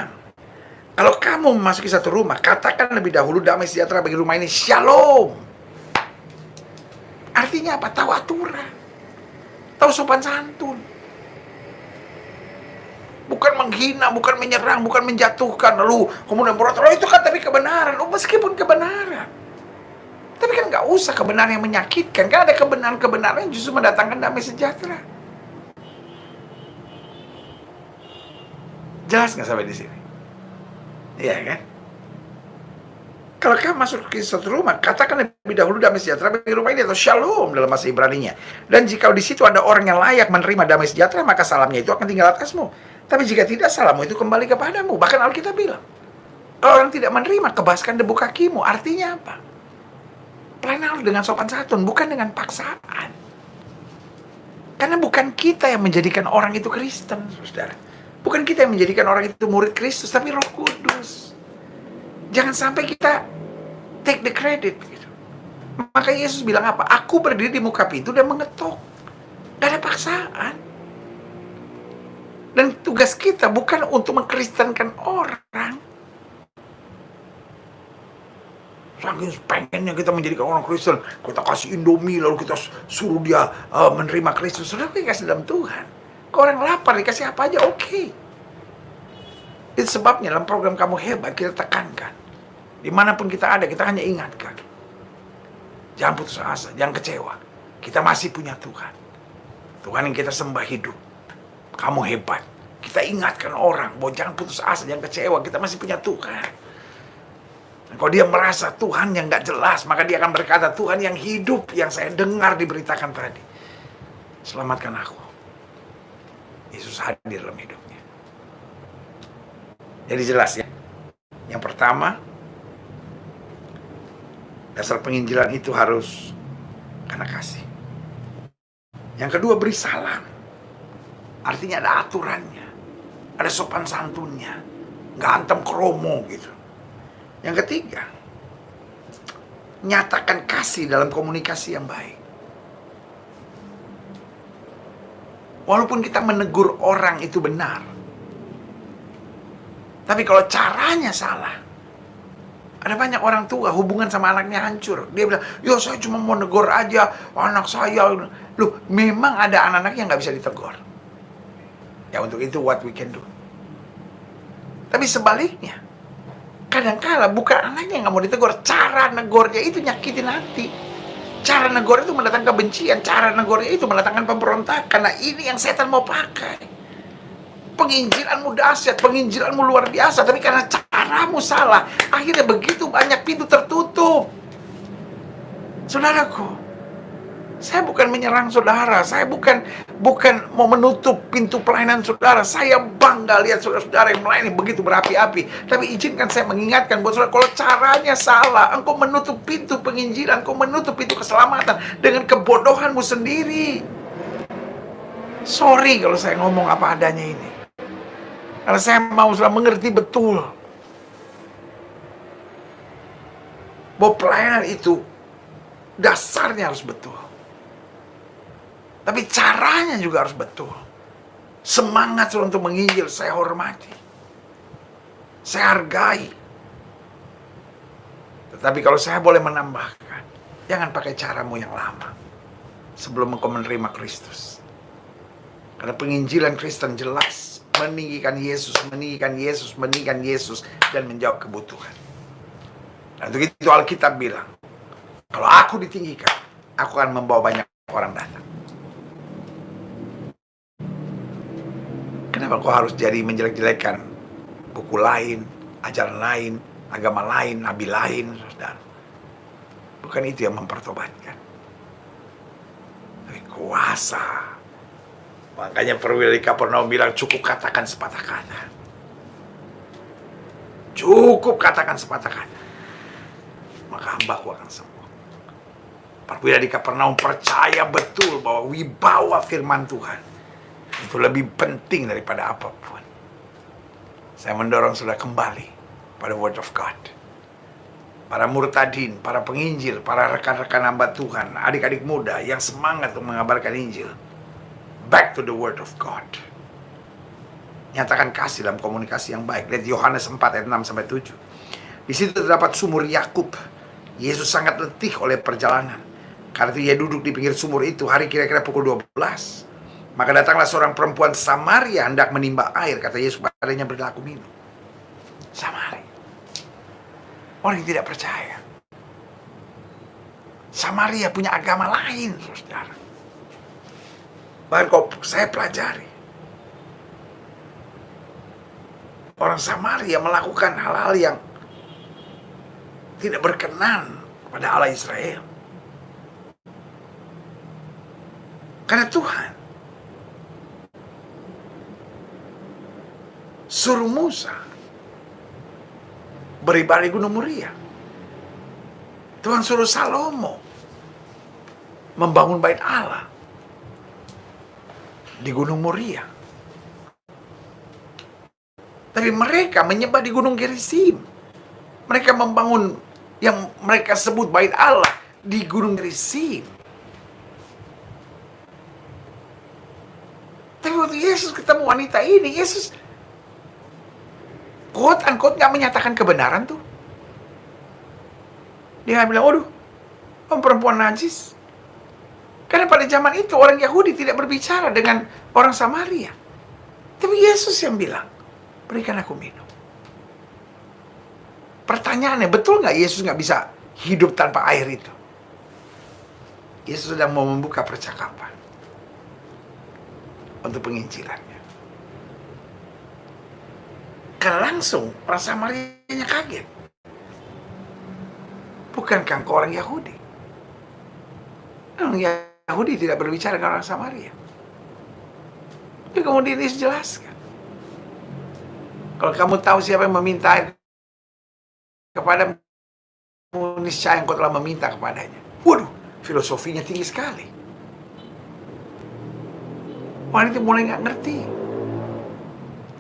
Kalau kamu memasuki satu rumah, katakan lebih dahulu damai sejahtera bagi rumah ini, shalom. Artinya apa? Tahu aturan, tahu sopan santun. Bukan menghina, bukan menyerang, bukan menjatuhkan, lalu kemudian berotot. Oh itu kan tapi kebenaran. Oh meskipun kebenaran, tapi kan nggak usah kebenaran yang menyakitkan. Kan ada kebenaran-kebenaran yang justru mendatangkan damai sejahtera. Jelas nggak sampai di sini? Iya kan? Kalau kamu masuk ke suatu rumah, katakan lebih dahulu damai sejahtera bagi rumah ini, atau shalom dalam bahasa Ibrani-nya. Dan jika di situ ada orang yang layak menerima damai sejahtera, maka salamnya itu akan tinggal atasmu. Tapi jika tidak, salammu itu kembali kepadamu. Bahkan Alkitab bilang, kalau orang tidak menerima, kebaskan debu kakimu. Artinya apa? Pelayanan dengan sopan santun, bukan dengan paksaan. Karena bukan kita yang menjadikan orang itu Kristen, saudara. Bukan kita yang menjadikan orang itu murid Kristus, tapi Roh Kudus. Jangan sampai kita take the credit gitu. Maka Yesus bilang apa? Aku berdiri di muka pintu dan mengetuk. Gak ada paksaan. Dan tugas kita bukan untuk mengkristenkan orang. Saking pengennya kita menjadikan orang Kristen, kita kasih Indomie, lalu kita suruh dia menerima Kristus. Saudara, kita kasih dalam Tuhan. Kalau orang lapar, dikasih apa aja, oke. Itu sebabnya dalam program Kamu Hebat, kita tekankan. Dimanapun kita ada, kita hanya ingatkan. Jangan putus asa, jangan kecewa. Kita masih punya Tuhan. Tuhan yang kita sembah hidup. Kamu hebat. Kita ingatkan orang bahwa jangan putus asa, jangan kecewa. Kita masih punya Tuhan. Dan kalau dia merasa Tuhan yang gak jelas, maka dia akan berkata, Tuhan yang hidup, yang saya dengar diberitakan tadi, selamatkan aku. Yesus hadir dalam hidupnya. Jadi jelas ya. Yang pertama, dasar penginjilan itu harus karena kasih. Yang kedua, beri salam. Artinya ada aturannya, ada sopan santunnya, nggak antem kromo gitu. Yang ketiga, nyatakan kasih dalam komunikasi yang baik. Walaupun kita menegur orang itu benar, tapi kalau caranya salah, ada banyak orang tua hubungan sama anaknya hancur. Dia bilang, yo saya cuma mau negor aja anak saya. Loh, memang ada anak-anak yang nggak bisa ditegur. Ya untuk itu what we can do. Tapi sebaliknya, kadang-kala bukan anaknya yang nggak mau ditegur, cara negornya itu nyakitin hati. Cara negor itu mendatangkan kebencian, cara negornya itu mendatangkan pemberontakan. Nah ini yang setan mau pakai. Penginjilanmu dahsyat, penginjilanmu luar biasa, tapi karena caramu salah, akhirnya begitu banyak pintu tertutup. Saudaraku, saya bukan menyerang saudara, saya bukan mau menutup pintu pelayanan saudara. Saya bangga lihat saudara-saudara yang melayani begitu berapi-api. Tapi izinkan saya mengingatkan buat saudara, kalau caranya salah, engkau menutup pintu penginjilan, engkau menutup pintu keselamatan dengan kebodohanmu sendiri. Sorry kalau saya ngomong apa adanya ini. Karena saya mau sudah mengerti betul bahwa pelayanan itu dasarnya harus betul. Tapi caranya juga harus betul. Semangat untuk menginjil saya hormati. Saya hargai. Tetapi kalau saya boleh menambahkan, jangan pakai caramu yang lama sebelum engkau menerima Kristus. Karena penginjilan Kristen jelas meninggikan Yesus, meninggikan Yesus, meninggikan Yesus, dan menjawab kebutuhan. Dan untuk itu Alkitab bilang, kalau aku ditinggikan, aku akan membawa banyak orang datang. Kenapa kau harus jadi menjelek-jelekan buku lain, ajaran lain, agama lain, nabi lain, saudara? Bukan itu yang mempertobatkan. Tapi kuasa. Makanya perwira di Kapernaum bilang, cukup katakan sepatah kata. Cukup katakan sepatah kata. Maka hambaku akan sembuh. Perwira di Kapernaum percaya betul bahwa wibawa firman Tuhan itu lebih penting daripada apapun. Saya mendorong saudara kembali pada Word of God. Para murtadin, para penginjil, para rekan-rekan hamba Tuhan, adik-adik muda yang semangat untuk mengabarkan Injil. Back to the Word of God. Nyatakan kasih dalam komunikasi yang baik. Lihat Yohanes 4 ayat 6-7. Di situ terdapat sumur Yakub. Yesus sangat letih oleh perjalanan. Karena itu ia duduk di pinggir sumur itu hari kira-kira pukul 12. Maka datanglah seorang perempuan Samaria hendak menimba air. Kata Yesus padanya, berilah aku minum. Samaria. Orang yang tidak percaya. Samaria punya agama lain, saudara. Bahkan kalau saya pelajari, orang Samaria melakukan hal-hal yang tidak berkenan pada Allah Israel. Karena Tuhan suruh Musa beribadah di Gunung Moria. Tuhan suruh Salomo membangun bait Allah di Gunung Moria. Tapi mereka menyembah di Gunung Gerizim. Mereka membangun yang mereka sebut bait Allah di Gunung Gerizim. Tapi waktu Yesus ketemu wanita ini, Yesus quote unquote gak menyatakan kebenaran tuh. Dia bilang, waduh, perempuan najis. Karena pada zaman itu orang Yahudi tidak berbicara dengan orang Samaria. Tapi Yesus yang bilang, berikan aku minum. Pertanyaannya, betul nggak Yesus nggak bisa hidup tanpa air itu? Yesus sedang mau membuka percakapan untuk penginjilannya. Karena langsung orang Samaria kaget. Bukankah engkau orang Yahudi? Orang Yahudi tidak berbicara dengan orang Samaria. Tapi kemudian Yesus jelaskan. Kalau kamu tahu siapa yang meminta air kepadamu, niscaya engkau telah meminta kepadanya. Waduh, filosofinya tinggi sekali. Orang itu mulai nggak ngerti.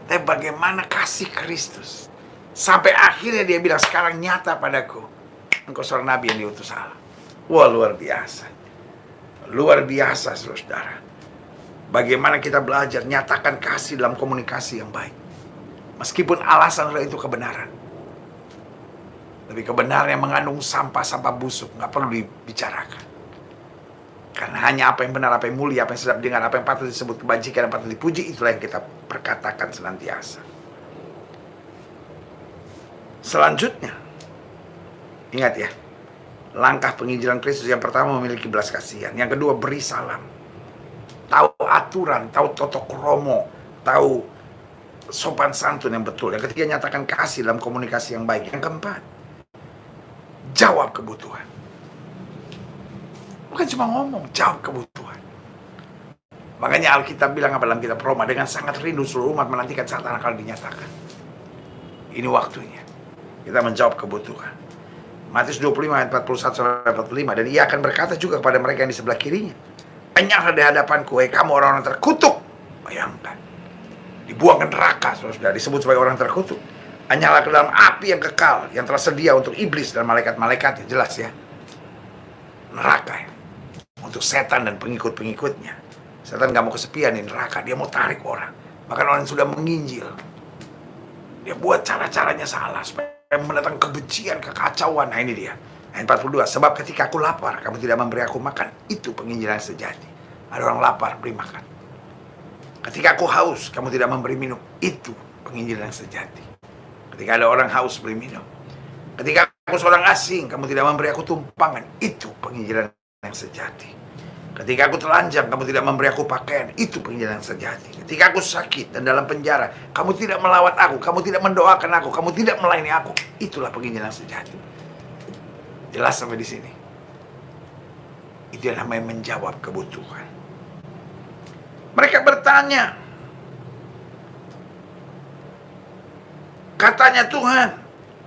Tapi bagaimana kasih Kristus. Sampai akhirnya dia bilang, sekarang nyata padaku. Engkau seorang nabi yang diutus Allah. Wah, luar biasa. Luar biasa, saudara. Bagaimana kita belajar nyatakan kasih dalam komunikasi yang baik. Meskipun alasan itu kebenaran. Tapi kebenaran yang mengandung sampah-sampah busuk nggak perlu dibicarakan. Karena hanya apa yang benar, apa yang mulia, apa yang sedap dengar, apa yang patut disebut kebajikan, dan patut dipuji, itulah yang kita perkatakan senantiasa. Selanjutnya, ingat ya, langkah penginjilan Kristus yang pertama memiliki belas kasihan, yang kedua beri salam, tahu aturan, tahu tata krama, tahu sopan santun yang betul, yang ketiga nyatakan kasih dalam komunikasi yang baik, yang keempat jawab kebutuhan. Bukan cuma ngomong, jawab kebutuhan. Makanya Alkitab bilang apa dalam kitab Roma, dengan sangat rindu seluruh umat menantikan saat anak Allah dinyatakan. Ini waktunya kita menjawab kebutuhan. Matius 25 ayat 41-45, dan ia akan berkata juga kepada mereka yang di sebelah kirinya, enyahlah di hadapanku, kamu orang-orang terkutuk. Bayangkan, dibuang ke neraka, saudara, disebut sebagai orang terkutuk. Enyahlah ke dalam api yang kekal, yang telah sedia untuk iblis dan malaikat-malaikatnya. Jelas ya, neraka ya, untuk setan dan pengikut-pengikutnya. Setan gak mau kesepian di neraka, dia mau tarik orang. Bahkan orang yang sudah menginjil, dia buat cara-caranya salah supaya mendatangkan kebencian, kekacauan. Nah ini dia, ayat 42, sebab ketika aku lapar, kamu tidak memberi aku makan. Itu penginjilan sejati. Ada orang lapar, beri makan. Ketika aku haus, kamu tidak memberi minum. Itu penginjilan sejati. Ketika ada orang haus, beri minum. Ketika aku seorang asing, kamu tidak memberi aku tumpangan. Itu penginjilan yang sejati. Ketika aku telanjang, kamu tidak memberi aku pakaian. Itu penginjilan yang sejati. Ketika aku sakit dan dalam penjara, kamu tidak melawat aku, kamu tidak mendoakan aku, kamu tidak melayani aku. Itulah penginjilan yang sejati. Jelas sampai di sini. Itu yang namanya menjawab kebutuhan. Mereka bertanya, katanya Tuhan,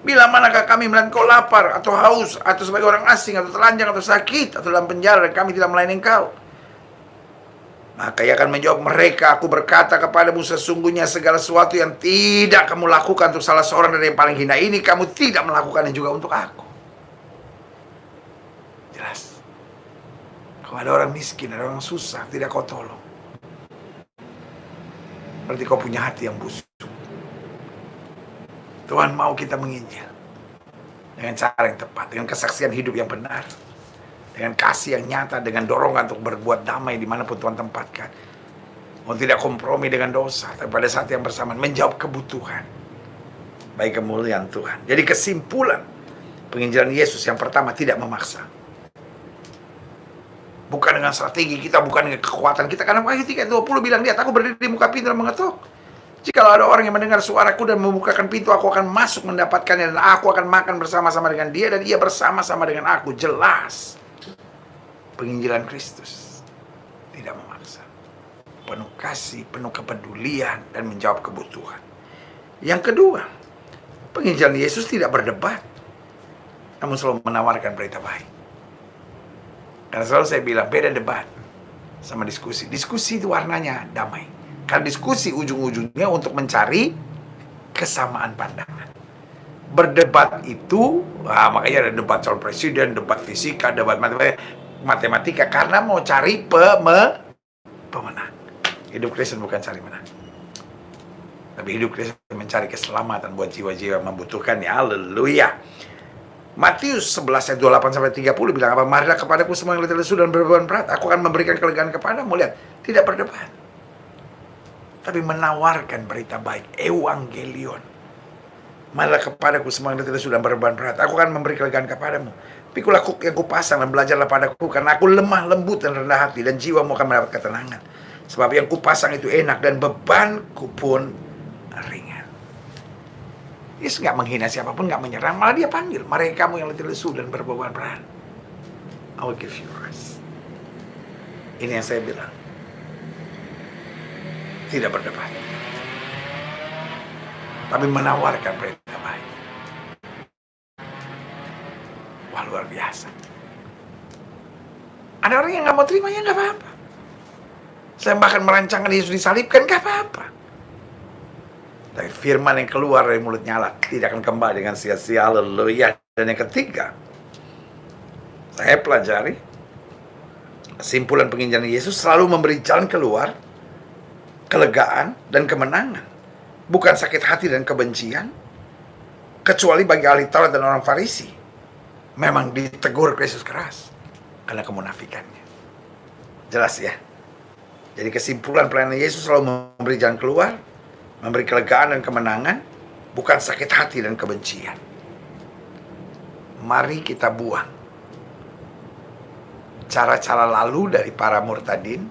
bila manakah kami melihat kau lapar atau haus atau sebagai orang asing atau telanjang atau sakit atau dalam penjara dan kami tidak melayani engkau? Maka ia akan menjawab mereka, aku berkata kepadamu sesungguhnya segala sesuatu yang tidak kamu lakukan untuk salah seorang dari yang paling hina ini, kamu tidak melakukannya juga untuk aku. Jelas. Kalau ada orang miskin, ada orang susah, tidak kau tolong, berarti kau punya hati yang busuk. Tuhan mau kita menginjil dengan cara yang tepat, dengan kesaksian hidup yang benar, dengan kasih yang nyata, dengan dorongan untuk berbuat damai dimanapun Tuhan tempatkan. Mau tidak kompromi dengan dosa, tapi pada saat yang bersamaan menjawab kebutuhan bagi kemuliaan Tuhan. Jadi kesimpulan penginjilan Yesus yang pertama, tidak memaksa. Bukan dengan strategi kita, bukan dengan kekuatan kita. Karena ketika 20 bilang, lihat aku berdiri di muka pintu dan mengetuk. Jikalau ada orang yang mendengar suaraku dan membukakan pintu, aku akan masuk mendapatkannya, dan aku akan makan bersama-sama dengan dia, dan ia bersama-sama dengan aku. Jelas. Penginjilan Kristus tidak memaksa. Penuh kasih, penuh kepedulian, dan menjawab kebutuhan. Yang kedua, penginjilan Yesus tidak berdebat, namun selalu menawarkan berita baik. Karena selalu saya bilang, beda debat sama diskusi. Diskusi itu warnanya damai. Karena diskusi ujung-ujungnya untuk mencari kesamaan pandangan. Berdebat itu, makanya ada debat calon presiden, debat fisika, debat matematika, karena mau cari pemenang. Hidup Kristen bukan cari menang, tapi hidup Kristen mencari keselamatan buat jiwa-jiwa yang membutuhkannya. Haleluya. Matius 11 ayat 28 sampai 30 bilang apa? Marilah kepadaku semua yang letih lesu dan berbeban berat, aku akan memberikan kelegaan kepadamu. Lihat, tidak berdebat, tapi menawarkan berita baik, evangelion. Marilah kepadaku semua yang letih lesu dan berbeban berat, aku akan memberi kelegaan kepadamu. Pikulah kuk yang kupasang dan belajarlah padaku, karena aku lemah lembut dan rendah hati, dan jiwamu akan mendapat ketenangan. Sebab yang kupasang itu enak dan bebanku pun ringan. Yesus nggak menghina siapapun, nggak menyerang, malah dia panggil, mari kamu yang letih lesu dan berbeban berat, I will give you rest. Ini yang saya bilang, tidak berdebat, tapi menawarkan berita baik. Wah, luar biasa. Ada orang yang nggak mau terima, ya nggak apa-apa. Saya bahkan merancangkan Yesus disalibkan, nggak apa-apa. Tapi firman yang keluar dari mulutnya Allah tidak akan kembali dengan sia-sia. Haleluya. Dan yang ketiga, saya pelajari kesimpulan penginjilan Yesus selalu memberi jalan keluar, kelegaan dan kemenangan, bukan sakit hati dan kebencian, kecuali bagi ahli Taurat dan orang Farisi. Memang ditegur Yesus keras karena kemunafikannya. Jelas ya. Jadi kesimpulan pelayanan Yesus selalu memberi jalan keluar, memberi kelegaan dan kemenangan, bukan sakit hati dan kebencian. Mari kita buang cara-cara lalu dari para murtadin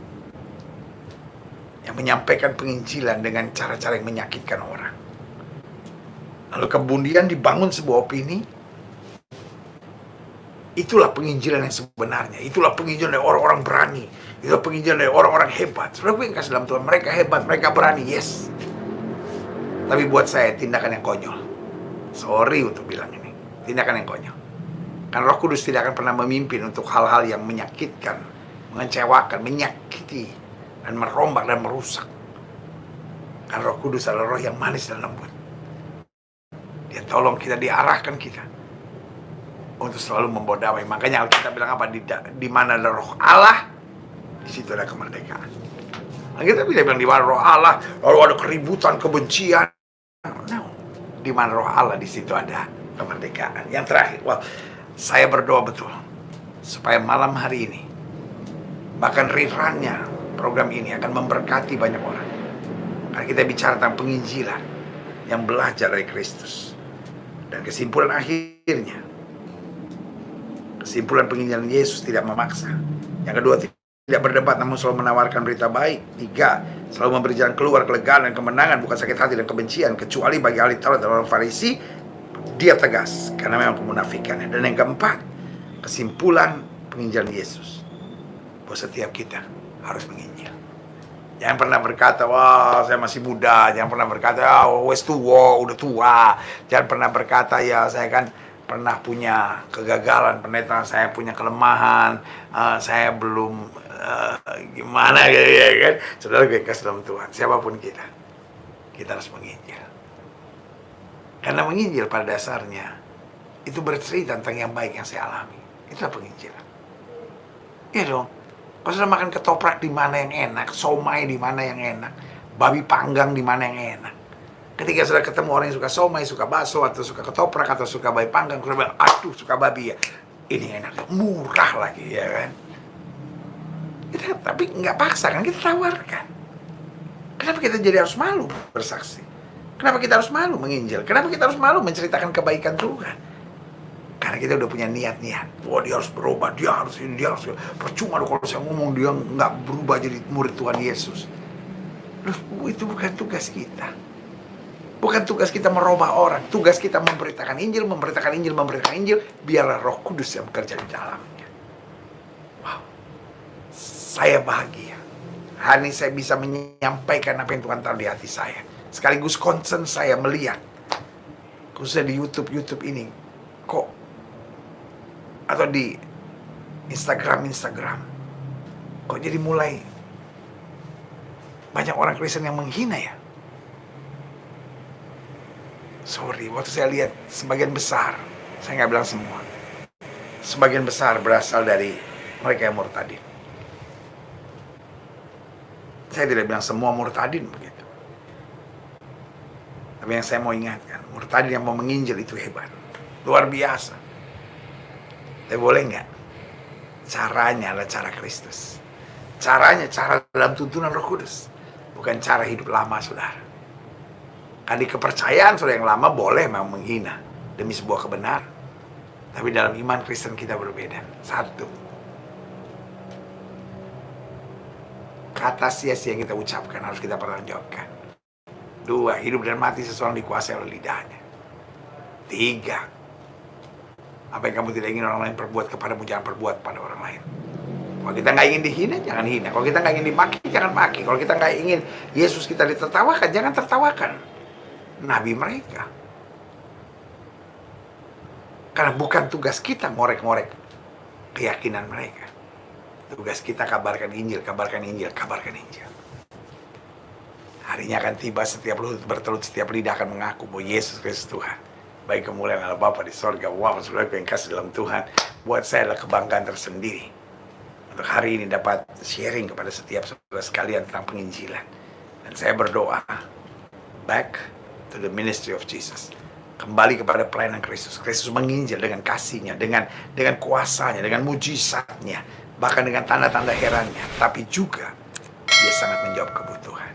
yang menyampaikan penginjilan dengan cara-cara yang menyakitkan orang. Lalu kemudian dibangun sebuah opini. Itulah penginjilan yang sebenarnya. Itulah penginjilan dari orang-orang berani. Itulah penginjilan dari orang-orang hebat. Saudara gue yang kasih dalam Tuhan, mereka hebat, mereka berani, yes. Tapi buat saya tindakan yang konyol. Sorry untuk bilang ini, tindakan yang konyol. Karena Roh Kudus tidak akan pernah memimpin untuk hal-hal yang menyakitkan, mengecewakan, menyakiti, dan merombak dan merusak. Karena Roh Kudus adalah Roh yang manis dan lembut. Dia tolong kita, diarahkan kita untuk selalu membawa damai. Makanya Alkitab bilang apa? Di mana ada Roh Allah, di situ ada kemerdekaan. Alkitab bilang di mana Roh Allah, lalu ada keributan, kebencian. No. Di mana Roh Allah, di situ ada kemerdekaan. Yang terakhir, saya berdoa betul supaya malam hari ini, bahkan rerunnya program ini akan memberkati banyak orang. Karena kita bicara tentang penginjilan yang belajar dari Kristus. Dan kesimpulan akhirnya, kesimpulan penginjilan Yesus tidak memaksa. Yang kedua, tidak berdebat namun selalu menawarkan berita baik. Tiga, selalu memberi jalan keluar, kelegaan dan kemenangan, bukan sakit hati dan kebencian, kecuali bagi ahli Taurat dan orang Farisi. Dia tegas karena memang kemunafikannya. Dan yang keempat, kesimpulan penginjilan Yesus, bahwa setiap kita harus menginjil. Jangan pernah berkata, wah saya masih muda. Jangan pernah berkata, wes tua, udah tua. Jangan pernah berkata, ya saya kan pernah punya kegagalan, pernah saya punya kelemahan, saya belum gimana gitu ya kan. Saudara gue kasih dalam Tuhan, siapapun kita harus menginjil. Karena menginjil pada dasarnya itu bercerita tentang yang baik yang saya alami. Itulah penginjilan. Iya dong. Kalau sudah makan ketoprak di mana yang enak, somai di mana yang enak, babi panggang di mana yang enak. Ketika sudah ketemu orang yang suka somai, suka bakso, atau suka ketoprak, atau suka babi panggang, sudah bilang, aduh suka babi ya, ini enak, murah lagi ya kan. Kita, tapi nggak paksa kan, kita tawarkan. Kenapa kita jadi harus malu bersaksi? Kenapa kita harus malu menginjil? Kenapa kita harus malu menceritakan kebaikan Tuhan? Karena kita udah punya niat-niat. Wah, dia harus berubah, dia harus ini, dia harus ini. Percuma kalau saya ngomong dia nggak berubah jadi murid Tuhan Yesus. Loh, itu bukan tugas kita. Bukan tugas kita merubah orang. Tugas kita memberitakan Injil, memberitakan Injil, memberitakan Injil. Biarlah Roh Kudus yang bekerja di dalamnya. Wow. Saya bahagia. Hari ini saya bisa menyampaikan apa yang Tuhan taruh di hati saya. Sekaligus concern saya melihat, khususnya di YouTube ini, kok, atau di Instagram, kok jadi mulai banyak orang Kristen yang menghina ya. Sorry, waktu saya lihat sebagian besar, saya nggak bilang semua, sebagian besar berasal dari mereka yang murtadin. Saya tidak bilang semua murtadin begitu. Tapi yang saya mau ingatkan, murtadin yang mau menginjil itu hebat, luar biasa. Tapi boleh nggak? Caranya adalah cara Kristus. Caranya cara dalam tuntunan Roh Kudus, bukan cara hidup lama, saudara. Kan di kepercayaan saudara yang lama boleh memang menghina demi sebuah kebenaran. Tapi dalam iman Kristen kita berbeda. Satu, kata sia-sia yang kita ucapkan harus kita pertanggungjawabkan. Dua, hidup dan mati seseorang dikuasai oleh lidahnya. Tiga, apa yang kamu tidak ingin orang lain perbuat kepadamu, jangan perbuat pada orang lain. Kalau kita nggak ingin dihina, jangan hina. Kalau kita nggak ingin dimaki, jangan maki. Kalau kita nggak ingin Yesus kita ditertawakan, jangan tertawakan nabi mereka. Karena bukan tugas kita ngorek-ngorek keyakinan mereka. Tugas kita kabarkan Injil, kabarkan Injil, kabarkan Injil. Harinya akan tiba, setiap lutut bertelut, setiap lidah akan mengaku bahwa Yesus Kristus Tuhan. Baik kemuliaan Allah Bapa di sorga. Wow, saudara yang kasih dalam Tuhan, buat saya adalah kebanggaan tersendiri untuk hari ini dapat sharing kepada setiap saudara sekalian tentang penginjilan. Dan saya berdoa, back to the ministry of Jesus. Kembali kepada pelayanan Kristus. Kristus menginjil dengan kasihnya, dengan kuasanya, dengan mujizatnya, bahkan dengan tanda-tanda herannya. Tapi juga dia sangat menjawab kebutuhan.